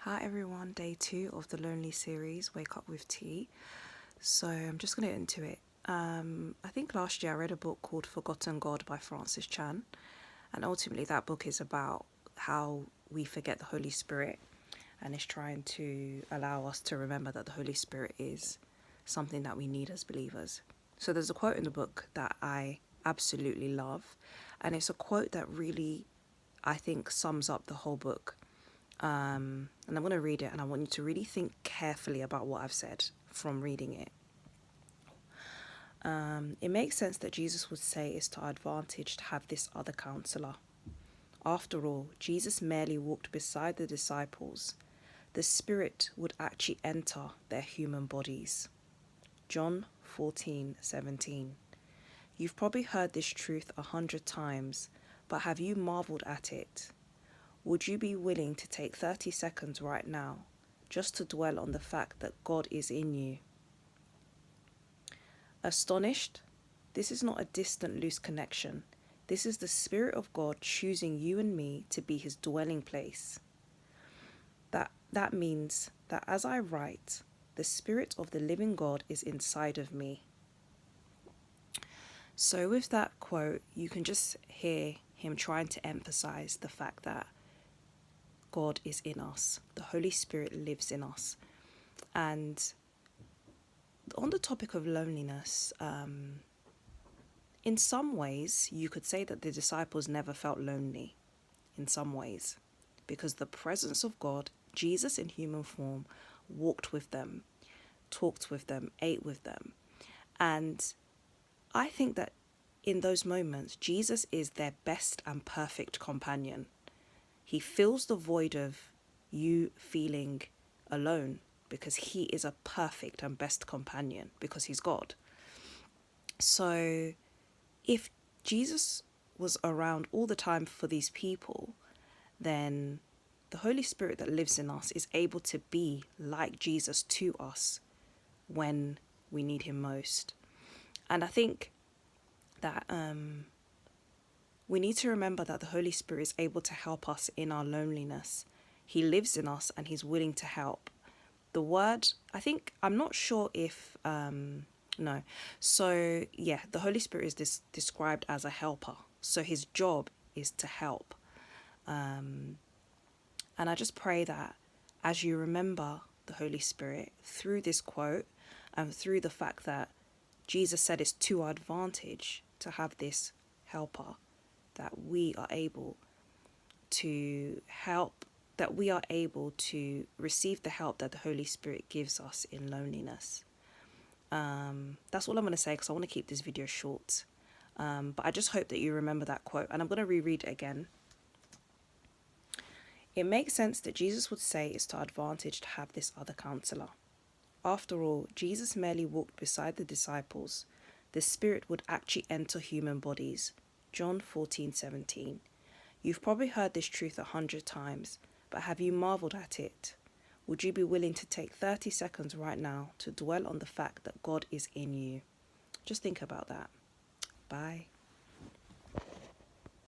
Hi everyone, day 2 of the Lonely series, Wake Up with Tea. So I'm just going to get into it. I think last year I read a book called Forgotten God by Francis Chan. And ultimately that book is about how we forget the Holy Spirit. And it's trying to allow us to remember that the Holy Spirit is something that we need as believers. So there's a quote in the book that I absolutely love. And it's a quote that really, I think, sums up the whole book. And I'm going to read it, and I want you to really think carefully about what I've said from reading it. It makes sense that Jesus would say it's to our advantage to have this other counselor. After all, Jesus merely walked beside the disciples. The Spirit would actually enter their human bodies. John 14:17. You've probably heard this truth 100 times, but have you marveled at it? Would you be willing to take 30 seconds right now just to dwell on the fact that God is in you? Astonished? This is not a distant, loose connection. This is the Spirit of God choosing you and me to be his dwelling place. That means that as I write, the Spirit of the living God is inside of me. So with that quote, you can just hear him trying to emphasize the fact that God is in us. The Holy Spirit lives in us. And on the topic of loneliness, in some ways, you could say that the disciples never felt lonely, in some ways, because the presence of God, Jesus in human form, walked with them, talked with them, ate with them. And I think that in those moments, Jesus is their best and perfect companion. He fills the void of you feeling alone because he is a perfect and best companion because he's God. So if Jesus was around all the time for these people, then the Holy Spirit that lives in us is able to be like Jesus to us when we need him most. And I think that we need to remember that the Holy Spirit is able to help us in our loneliness. He lives in us and he's willing to help. The word, I'm not sure if, no. So yeah, the Holy Spirit is described as a helper. So his job is to help. And I just pray that as you remember the Holy Spirit through this quote and through the fact that Jesus said it's to our advantage to have this helper, that we are able to help, that we are able to receive the help that the Holy Spirit gives us in loneliness. That's all I'm going to say because I want to keep this video short. But I just hope that you remember that quote, and I'm going to reread it again. It makes sense that Jesus would say it's to our advantage to have this other counselor. After all, Jesus merely walked beside the disciples. The Spirit would actually enter human bodies. John 14:17. You've probably heard this truth 100 times, but have you marveled at it? Would you be willing to take 30 seconds right now to dwell on the fact that God is in you? Just think about that. Bye.